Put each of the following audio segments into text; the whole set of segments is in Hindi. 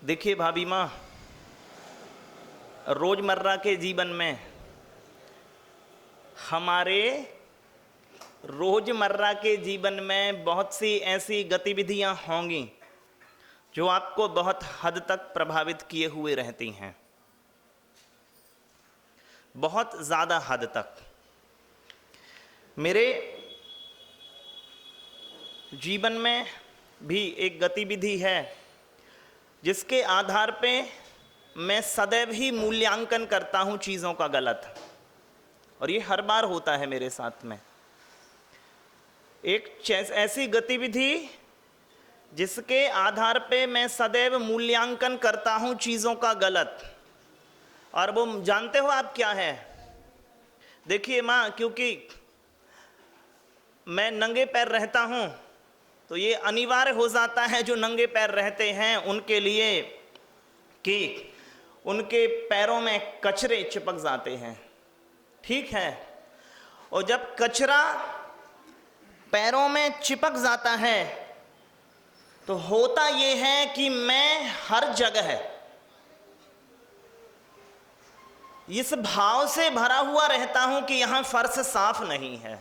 देखिए भाभी माँ, रोजमर्रा के जीवन में हमारे रोजमर्रा के जीवन में बहुत सी ऐसी गतिविधियां होंगी जो आपको बहुत हद तक प्रभावित किए हुए रहती हैं, बहुत ज़्यादा हद तक। मेरे जीवन में भी एक गतिविधि है जिसके आधार पे मैं सदैव ही मूल्यांकन करता हूँ चीज़ों का गलत, और ये हर बार होता है मेरे साथ में। एक ऐसी गतिविधि जिसके आधार पे मैं सदैव मूल्यांकन करता हूँ चीज़ों का गलत, और वो जानते हो आप क्या है? देखिए माँ, क्योंकि मैं नंगे पैर रहता हूँ तो ये अनिवार्य हो जाता है जो नंगे पैर रहते हैं उनके लिए कि उनके पैरों में कचरे चिपक जाते हैं, ठीक है। और जब कचरा पैरों में चिपक जाता है तो होता ये है कि मैं हर जगह इस भाव से भरा हुआ रहता हूं कि यहां फर्श साफ नहीं है।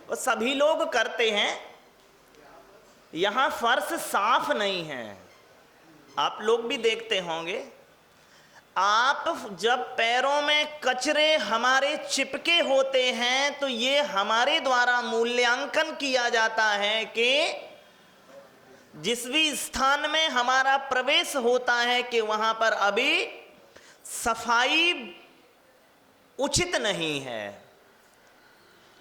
और सभी लोग करते हैं, यहां फर्श साफ नहीं है। आप लोग भी देखते होंगे, आप जब पैरों में कचरे हमारे चिपके होते हैं तो ये हमारे द्वारा मूल्यांकन किया जाता है कि जिस भी स्थान में हमारा प्रवेश होता है कि वहां पर अभी सफाई उचित नहीं है,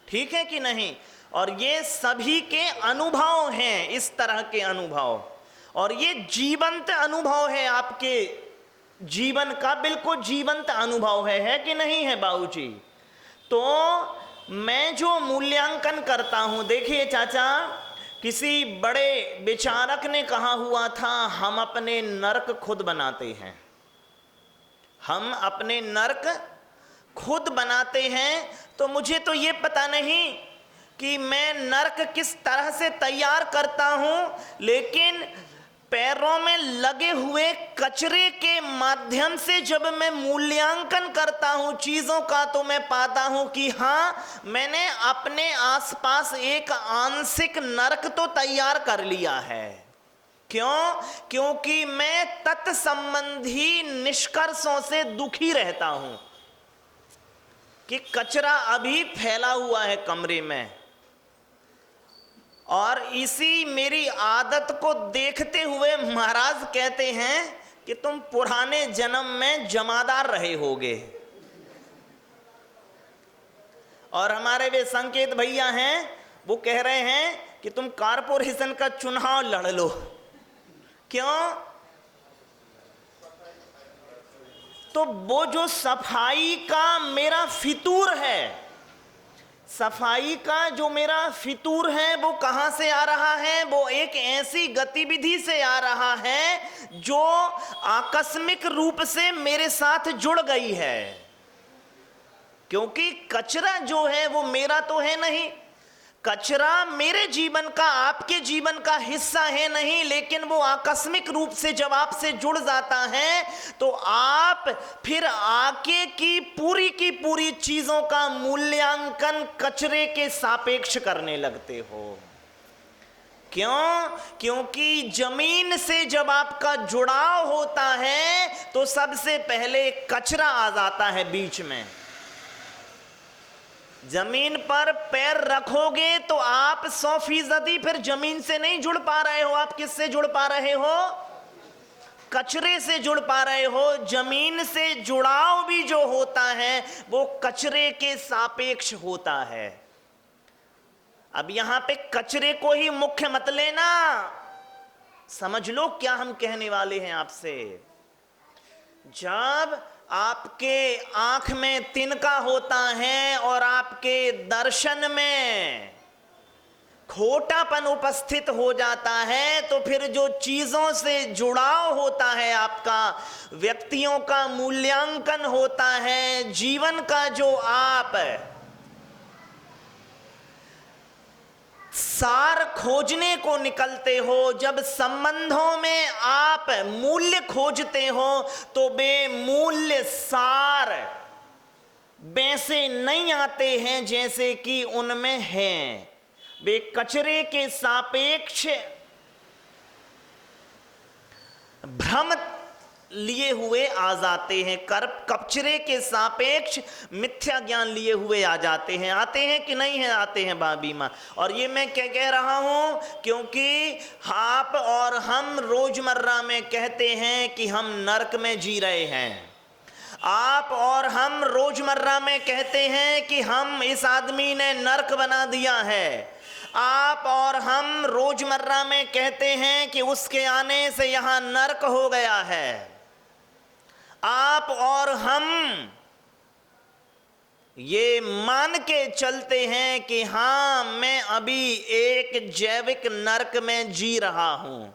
ठीक है कि नहीं। और ये सभी के अनुभव हैं, इस तरह के अनुभव, और ये जीवंत अनुभव है, आपके जीवन का बिल्कुल जीवंत अनुभव है कि नहीं है बाबूजी? तो मैं जो मूल्यांकन करता हूं, देखिए चाचा, किसी बड़े विचारक ने कहा हुआ था, हम अपने नरक खुद बनाते हैं, हम अपने नरक खुद बनाते हैं। तो मुझे तो ये पता नहीं कि मैं नरक किस तरह से तैयार करता हूं, लेकिन पैरों में लगे हुए कचरे के माध्यम से जब मैं मूल्यांकन करता हूं चीजों का, तो मैं पाता हूं कि हाँ, मैंने अपने आसपास एक आंशिक नरक तो तैयार कर लिया है। क्यों? क्योंकि मैं तत्संबंधी निष्कर्षों से दुखी रहता हूं कि कचरा अभी फैला हुआ है कमरे में, और इसी मेरी आदत को देखते हुए महाराज कहते हैं कि तुम पुराने जन्म में जमादार रहे होगे। और हमारे वे संकेत भैया हैं, वो कह रहे हैं कि तुम कारपोरेशन का चुनाव लड़ लो। क्यों? तो वो जो सफाई का मेरा फितूर है, सफाई का जो मेरा फितूर है, वो कहां से आ रहा है? वो एक ऐसी गतिविधि से आ रहा है जो आकस्मिक रूप से मेरे साथ जुड़ गई है। क्योंकि कचरा जो है वो मेरा तो है नहीं, कचरा मेरे जीवन का, आपके जीवन का हिस्सा है नहीं, लेकिन वो आकस्मिक रूप से जब आपसे जुड़ जाता है तो आप फिर आगे की पूरी चीजों का मूल्यांकन कचरे के सापेक्ष करने लगते हो। क्यों? क्योंकि जमीन से जब आपका जुड़ाव होता है तो सबसे पहले कचरा आ जाता है बीच में। जमीन पर पैर रखोगे तो आप 100% फिर जमीन से नहीं जुड़ पा रहे हो, आप किससे जुड़ पा रहे हो? कचरे से जुड़ पा रहे हो। जमीन से जुड़ाव भी जो होता है वो कचरे के सापेक्ष होता है। अब यहां पे कचरे को ही मुख्य मत लेना, समझ लो क्या हम कहने वाले हैं आपसे। जब आपके आंख में तिनका होता है और आपके दर्शन में खोटापन उपस्थित हो जाता है, तो फिर जो चीजों से जुड़ाव होता है आपका, व्यक्तियों का मूल्यांकन होता है, जीवन का जो आप सार खोजने को निकलते हो, जब संबंधों में आप आप मूल्य खोजते हो तो वे मूल्य सार वैसे नहीं आते हैं जैसे कि उनमें हैं। वे कचरे के सापेक्ष भ्रम लिए हुए आ जाते हैं, कचरे के सापेक्ष मिथ्या ज्ञान लिए हुए आ जाते हैं। आते हैं कि नहीं है? आते हैं भाभी माँ। और ये मैं क्या कह रहा हूं, क्योंकि आप और हम रोजमर्रा में कहते हैं कि हम नरक में जी रहे हैं। आप और हम रोजमर्रा में कहते हैं कि हम, इस आदमी ने नरक बना दिया है। आप और हम रोजमर्रा में कहते हैं कि उसके आने से यहां नरक हो गया है। आप और हम ये मान के चलते हैं कि हां, मैं अभी एक जैविक नरक में जी रहा हूं।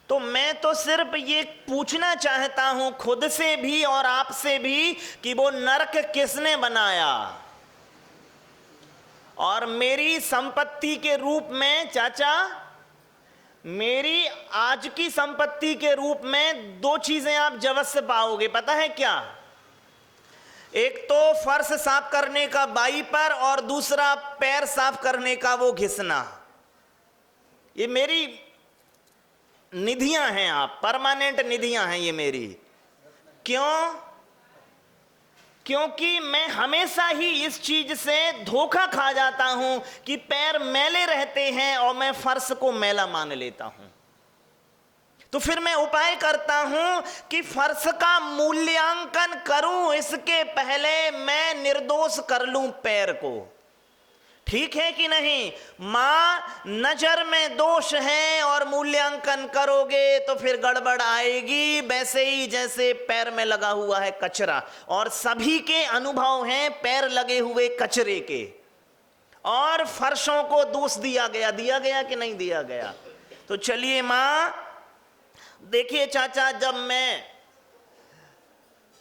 तो मैं तो सिर्फ ये पूछना चाहता हूं खुद से भी और आपसे भी कि वो नरक किसने बनाया। और मेरी संपत्ति के रूप में, चाचा, मेरी आज की संपत्ति के रूप में दो चीजें आप जवस्य पाओगे, पता है क्या? एक तो फर्श साफ करने का वाइपर और दूसरा पैर साफ करने का वो घिसना। ये मेरी निधियां हैं, आप परमानेंट निधियां हैं ये मेरी। क्यों? क्योंकि मैं हमेशा ही इस चीज से धोखा खा जाता हूं कि पैर मैले रहते हैं और मैं फर्श को मैला मान लेता हूं। तो फिर मैं उपाय करता हूं कि फर्श का मूल्यांकन करूं, इसके पहले मैं निर्दोष कर लूं पैर को। ठीक है कि नहीं? मां, नजर में दोष है और मूल्यांकन करोगे तो फिर गड़बड़ आएगी, वैसे ही जैसे पैर में लगा हुआ है कचरा। और सभी के अनुभव हैं पैर लगे हुए कचरे के। और फर्शों को दोष दिया गया कि नहीं दिया गया? तो चलिए मां, देखिए चाचा, जब मैं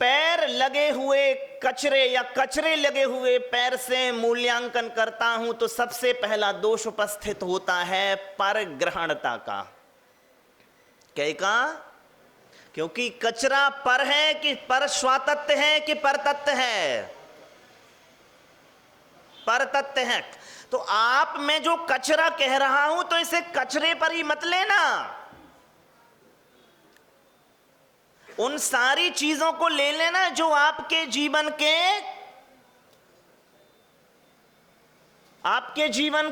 पैर लगे हुए कचरे या कचरे लगे हुए पैर से मूल्यांकन करता हूं तो सबसे पहला दोष उपस्थित होता है परग्रहणता का। क्या का? क्योंकि कचरा पर है कि पर स्वातत्व है कि परतत्व है? परतत्व है। तो आप, मैं जो कचरा कह रहा हूं तो इसे कचरे पर ही मत लेना। उन सारी चीजों को ले लेना जो आपके जीवन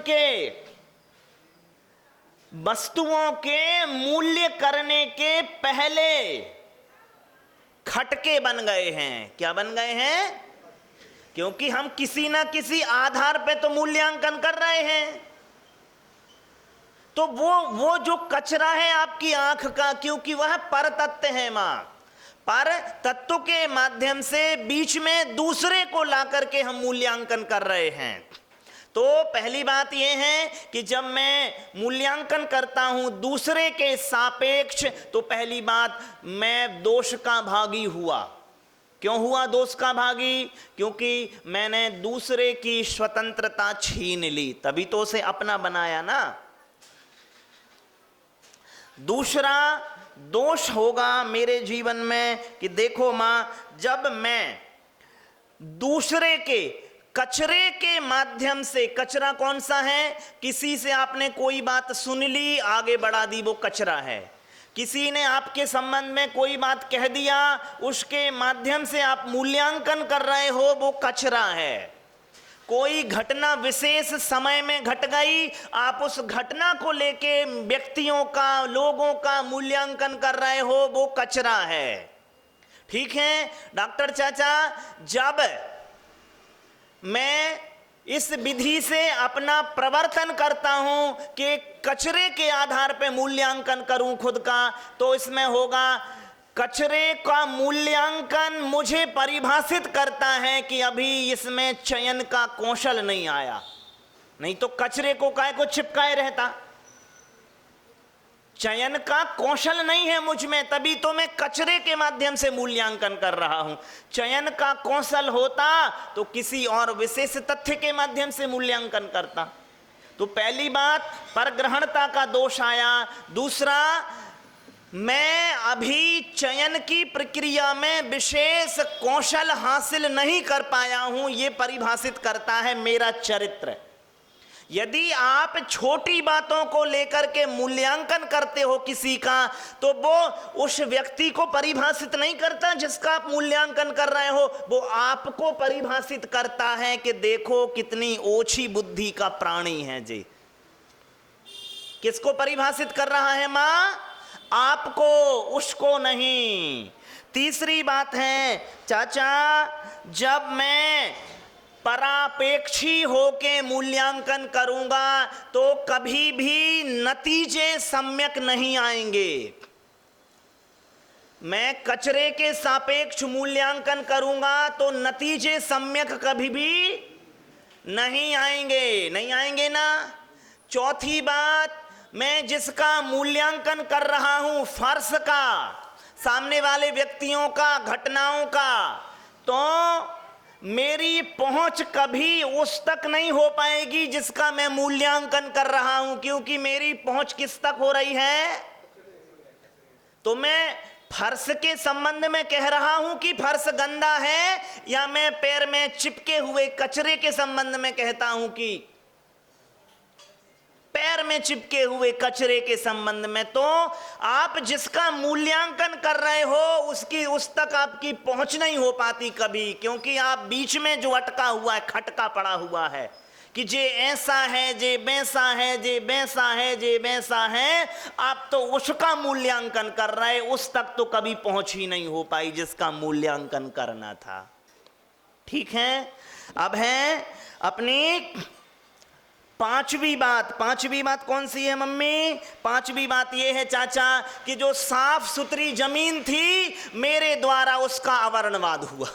के वस्तुओं के मूल्य करने के पहले खटके बन गए हैं। क्या बन गए हैं? क्योंकि हम किसी ना किसी आधार पे तो मूल्यांकन कर रहे हैं। तो वो जो कचरा है आपकी आंख का, क्योंकि वह परतत्व है मां, पर तत्व के माध्यम से बीच में दूसरे को ला करके हम मूल्यांकन कर रहे हैं। तो पहली बात यह है कि जब मैं मूल्यांकन करता हूं दूसरे के सापेक्ष, तो पहली बात, मैं दोष का भागी हुआ। क्यों हुआ दोष का भागी? क्योंकि मैंने दूसरे की स्वतंत्रता छीन ली, तभी तो उसे अपना बनाया ना। दूसरा दोष होगा मेरे जीवन में कि देखो मां, जब मैं दूसरे के कचरे के माध्यम से, कचरा कौन सा है? किसी से आपने कोई बात सुन ली, आगे बढ़ा दी, वो कचरा है। किसी ने आपके संबंध में कोई बात कह दिया, उसके माध्यम से आप मूल्यांकन कर रहे हो, वो कचरा है। कोई घटना विशेष समय में घट गई, आप उस घटना को लेके व्यक्तियों का, लोगों का मूल्यांकन कर रहे हो, वो कचरा है। ठीक है डॉक्टर चाचा, जब मैं इस विधि से अपना प्रवर्तन करता हूं कि कचरे के आधार पर मूल्यांकन करूं खुद का, तो इसमें होगा कचरे का मूल्यांकन मुझे परिभाषित करता है कि अभी इसमें चयन का कौशल नहीं आया। नहीं तो कचरे को काहे को चिपकाए रहता? चयन का कौशल नहीं है मुझ में, तभी तो मैं कचरे के माध्यम से मूल्यांकन कर रहा हूं। चयन का कौशल होता तो किसी और विशेष तथ्य के माध्यम से मूल्यांकन करता। तो पहली बात परग्रहणता का दोष आया। दूसरा, मैं अभी चयन की प्रक्रिया में विशेष कौशल हासिल नहीं कर पाया हूं, यह परिभाषित करता है मेरा चरित्र। यदि आप छोटी बातों को लेकर के मूल्यांकन करते हो किसी का, तो वो उस व्यक्ति को परिभाषित नहीं करता जिसका आप मूल्यांकन कर रहे हो, वो आपको परिभाषित करता है कि देखो कितनी ओछी बुद्धि का प्राणी है जी। किसको परिभाषित कर रहा है मां? आपको, उसको नहीं। तीसरी बात है चाचा, जब मैं परापेक्षी होके मूल्यांकन करूंगा तो कभी भी नतीजे सम्यक नहीं आएंगे। मैं कचरे के सापेक्ष मूल्यांकन करूंगा तो नतीजे सम्यक कभी भी नहीं आएंगे, नहीं आएंगे ना। चौथी बात, मैं जिसका मूल्यांकन कर रहा हूं फर्श का, सामने वाले व्यक्तियों का, घटनाओं का, तो मेरी पहुंच कभी उस तक नहीं हो पाएगी जिसका मैं मूल्यांकन कर रहा हूं, क्योंकि मेरी पहुंच किस तक हो रही है? तो मैं फर्श के संबंध में कह रहा हूं कि फर्श गंदा है, या मैं पैर में चिपके हुए कचरे के संबंध में कहता हूं कि पैर में चिपके हुए कचरे के संबंध में? तो आप जिसका मूल्यांकन कर रहे हो उसकी उस तक आपकी पहुंच नहीं हो पाती कभी, क्योंकि आप बीच में जो अटका हुआ है, खटका पड़ा हुआ है कि जे ऐसा है, जे वैसा है, जे वैसा है, जे वैसा है, आप तो उसका मूल्यांकन कर रहे, उस तक तो कभी पहुंच ही नहीं हो पाई जिसका मूल्यांकन करना था। ठीक है, अब है अपनी पांचवी बात। पांचवी बात कौन सी है मम्मी? पांचवी बात यह है चाचा कि जो साफ सुथरी जमीन थी मेरे द्वारा उसका अवर्णवाद हुआ।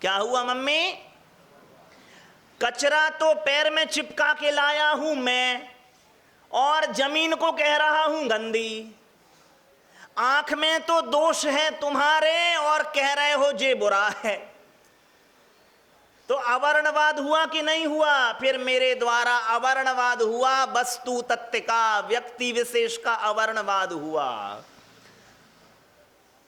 क्या हुआ मम्मी? कचरा तो पैर में चिपका के लाया हूं मैं, और जमीन को कह रहा हूं गंदी। आंख में तो दोष है तुम्हारे और कह रहे हो जे बुरा है। तो अवर्णवाद हुआ कि नहीं हुआ? फिर मेरे द्वारा अवर्णवाद हुआ, वस्तु तत्व का, व्यक्ति विशेष का अवर्णवाद हुआ।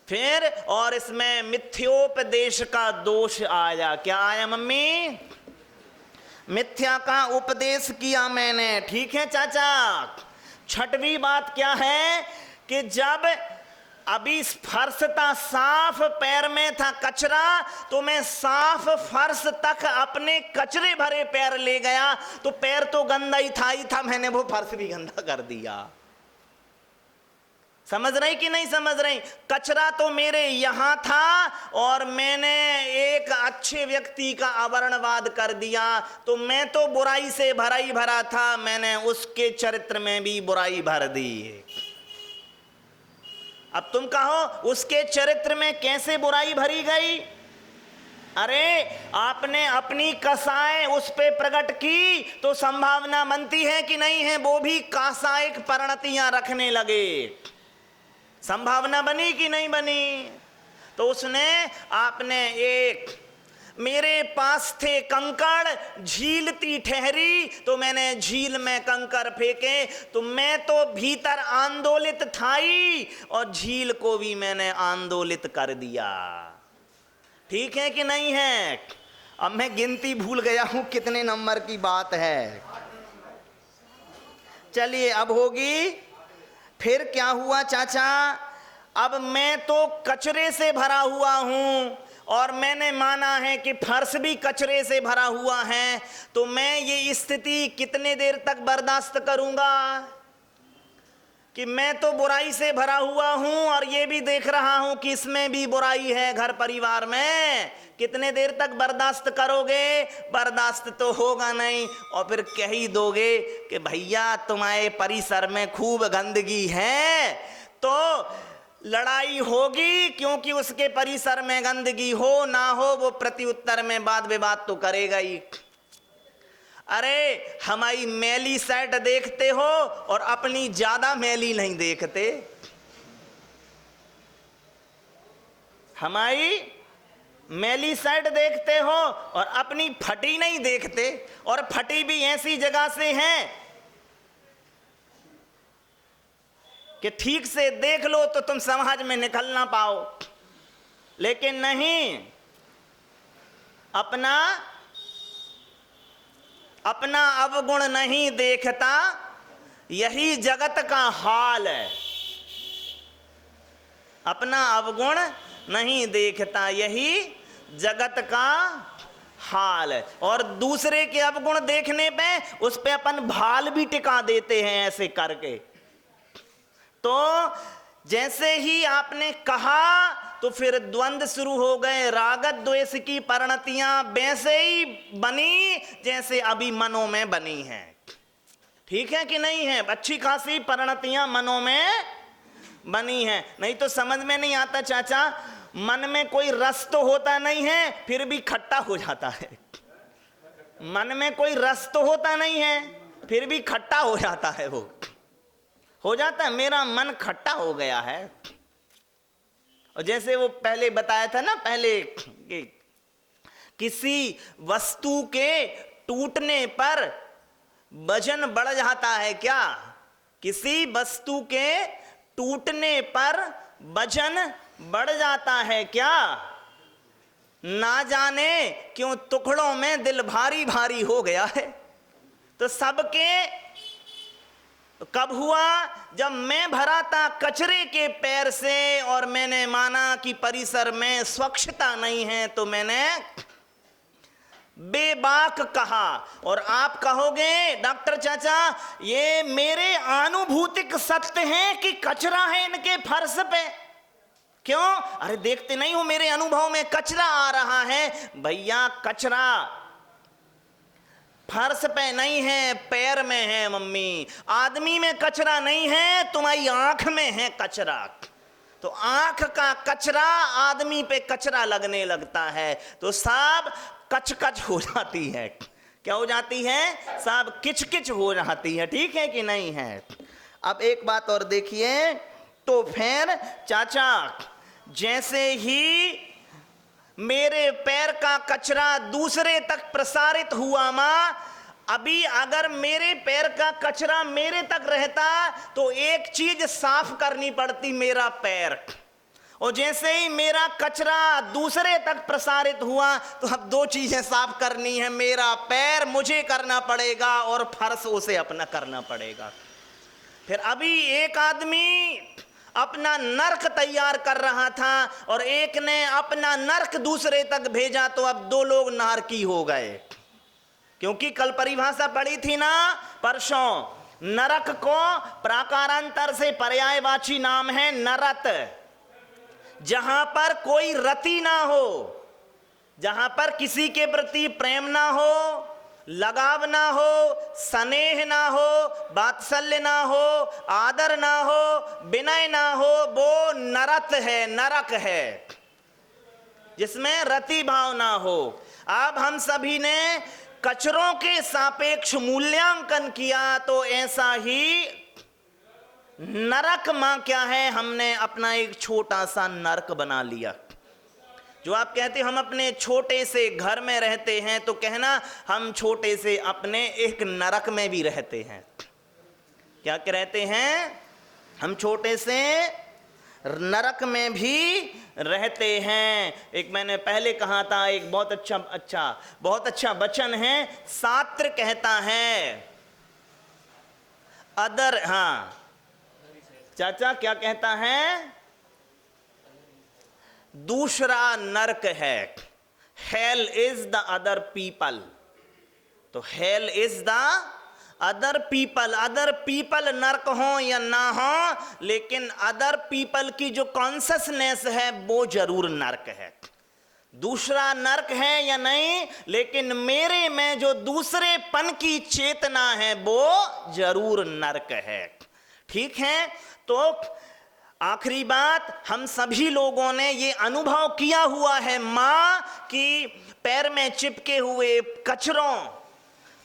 फिर और इसमें मिथ्योपदेश का दोष आया। क्या आया मम्मी? मिथ्या का उपदेश किया मैंने। ठीक है चाचा। छठवीं बात क्या है कि जब अभी फर्श था साफ, पैर में था कचरा, तो मैं साफ फर्श तक अपने कचरे भरे पैर ले गया, तो पैर तो गंदा ही था, मैंने वो फर्श भी गंदा कर दिया। समझ रही कि नहीं समझ रही? कचरा तो मेरे यहां था और मैंने एक अच्छे व्यक्ति का अवर्णवाद कर दिया, तो मैं तो बुराई से भरा ही भरा था, मैंने उसके चरित्र में भी बुराई भर दी। अब तुम कहो उसके चरित्र में कैसे बुराई भरी गई? अरे आपने अपनी कसाय उस पे प्रकट की तो संभावना बनती है कि नहीं है वो भी कासायिक परिणतियां रखने लगे। संभावना बनी कि नहीं बनी? तो उसने, आपने एक, मेरे पास थे कंकड़, झील थी ठहरी, तो मैंने झील में कंकड़ फेंके, तो मैं तो भीतर आंदोलित था ही और झील को भी मैंने आंदोलित कर दिया। ठीक है कि नहीं है? अब मैं गिनती भूल गया हूं कितने नंबर की बात है। चलिए अब होगी। फिर क्या हुआ चाचा? अब मैं तो कचरे से भरा हुआ हूं और मैंने माना है कि फर्श भी कचरे से भरा हुआ है, तो मैं ये स्थिति कितने देर तक बर्दाश्त करूंगा कि मैं तो बुराई से भरा हुआ हूं और ये भी देख रहा हूं कि इसमें भी बुराई है घर परिवार में। कितने देर तक बर्दाश्त करोगे? बर्दाश्त तो होगा नहीं, और फिर कह ही दोगे कि भैया तुम्हारे परिसर में खूब गंदगी है, तो लड़ाई होगी, क्योंकि उसके परिसर में गंदगी हो ना हो वो प्रत्युत्तर में वाद विवाद तो करेगा ही। अरे हमारी मैली शर्ट देखते हो और अपनी ज्यादा मैली नहीं देखते। हमारी मैली शर्ट देखते हो और अपनी फटी नहीं देखते, और फटी भी ऐसी जगह से है कि ठीक से देख लो तो तुम समाज में निकल ना पाओ। लेकिन नहीं, अपना अपना अवगुण नहीं देखता, यही जगत का हाल है। अपना अवगुण नहीं देखता, यही जगत का हाल है। और दूसरे के अवगुण देखने पे उस पे अपन भाल भी टिका देते हैं ऐसे करके। तो जैसे ही आपने कहा तो फिर द्वंद्व शुरू हो गए, रागत द्वेष की परिणतियां वैसे ही बनी जैसे अभी मनों में बनी हैं। ठीक है कि नहीं है? अच्छी खासी परिणतियां मनों में बनी हैं। नहीं तो समझ में नहीं आता चाचा, मन में कोई रस तो होता नहीं है फिर भी खट्टा हो जाता है। मन में कोई रस तो होता नहीं है फिर भी खट्टा हो जाता है। वो हो जाता है, मेरा मन खट्टा हो गया है। और जैसे वो पहले बताया था ना, पहले कि किसी वस्तु के टूटने पर वजन बढ़ जाता है क्या? किसी वस्तु के टूटने पर वजन बढ़ जाता है क्या? ना जाने क्यों टुकड़ों में दिल भारी भारी हो गया है। तो सबके कब हुआ? जब मैं भरा था कचरे के पैर से और मैंने माना कि परिसर में स्वच्छता नहीं है, तो मैंने बेबाक कहा। और आप कहोगे डॉक्टर चाचा ये मेरे अनुभूतिक सत्य है कि कचरा है इनके फर्श पे। क्यों? अरे देखते नहीं हो मेरे अनुभव में कचरा आ रहा है। भैया कचरा फर्श पे नहीं है, पैर में है मम्मी। आदमी में कचरा नहीं है, तुम्हारी आंख में है कचरा। तो आंख का कचरा आदमी पे कचरा लगने लगता है तो सब कच-कच हो जाती है। क्या हो जाती है? सब किच-किच हो जाती है। ठीक है कि नहीं है? अब एक बात और देखिए, तो फिर चाचा जैसे ही मेरे पैर का कचरा दूसरे तक प्रसारित हुआ मां, अभी अगर मेरे पैर का कचरा मेरे तक रहता तो एक चीज साफ करनी पड़ती, मेरा पैर। और जैसे ही मेरा कचरा दूसरे तक प्रसारित हुआ तो अब दो चीजें साफ करनी है, मेरा पैर मुझे करना पड़ेगा और फर्श उसे अपना करना पड़ेगा। फिर अभी एक आदमी अपना नरक तैयार कर रहा था और एक ने अपना नरक दूसरे तक भेजा, तो अब दो लोग नारकी हो गए। क्योंकि कल परिभाषा पढ़ी थी ना परसों, नरक को प्राकारांतर से पर्यायवाची नाम है नरत। जहां पर कोई रति ना हो, जहां पर किसी के प्रति प्रेम ना हो, लगाव ना हो, स्नेह ना हो, वात्सल्य ना हो, आदर ना हो, विनय ना हो, वो नरक है, नरक है। जिसमें रति भाव ना हो। अब हम सभी ने कचरों के सापेक्ष मूल्यांकन किया तो ऐसा ही नरक मां क्या है, हमने अपना एक छोटा सा नरक बना लिया। जो आप कहते हम अपने छोटे से घर में रहते हैं, तो कहना हम छोटे से अपने एक नरक में भी रहते हैं। क्या रहते हैं? हम छोटे से नरक में भी रहते हैं। एक मैंने पहले कहा था, एक बहुत अच्छा वचन है, शास्त्र कहता है अदर, हाँ चाचा क्या कहता है? दूसरा नरक है, hell is the other people. तो hell is the other people. Other people नरक हो या ना हो, लेकिन अदर पीपल की जो कॉन्शसनेस है वो जरूर नरक है। दूसरा नरक है या नहीं, लेकिन मेरे में जो दूसरेपन की चेतना है वो जरूर नरक है। ठीक है? तो आखिरी बात, हम सभी लोगों ने ये अनुभव किया हुआ है मां कि पैर में चिपके हुए कचरों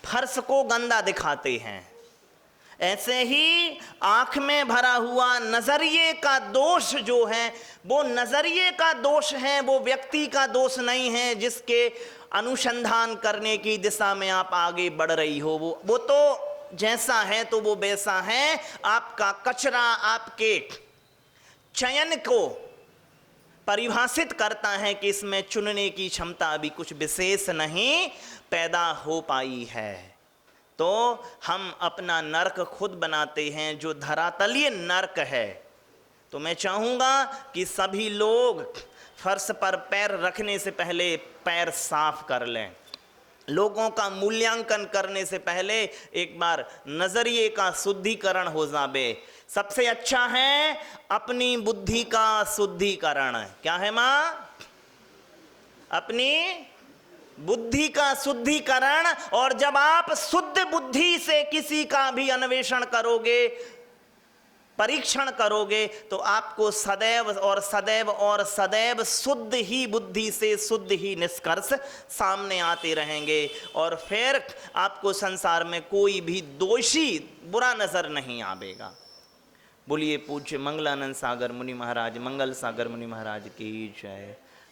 फर्श को गंदा दिखाते हैं। ऐसे ही आंख में भरा हुआ नजरिए का दोष जो है, वो नजरिए का दोष है, वो व्यक्ति का दोष नहीं है जिसके अनुसंधान करने की दिशा में आप आगे बढ़ रही हो। वो तो जैसा है तो वो वैसा है। आपका कचरा आपके चयन को परिभाषित करता है कि इसमें चुनने की क्षमता अभी कुछ विशेष नहीं पैदा हो पाई है। तो हम अपना नरक खुद बनाते हैं, जो धरातलीय नरक है। तो मैं चाहूँगा कि सभी लोग फर्श पर पैर रखने से पहले पैर साफ कर लें। लोगों का मूल्यांकन करने से पहले एक बार नजरिए का शुद्धिकरण हो जावे। सबसे अच्छा है अपनी बुद्धि का शुद्धिकरण। क्या है माँ? अपनी बुद्धि का शुद्धिकरण। और जब आप शुद्ध बुद्धि से किसी का भी अन्वेषण करोगे, परीक्षण करोगे, तो आपको सदैव और सदैव और सदैव शुद्ध ही बुद्धि से शुद्ध ही निष्कर्ष सामने आते रहेंगे। और फिर आपको संसार में कोई भी दोषी बुरा नजर नहीं आवेगा। बोलिए पूज्य मंगलानंद सागर मुनि महाराज, मंगल सागर मुनि महाराज की जय।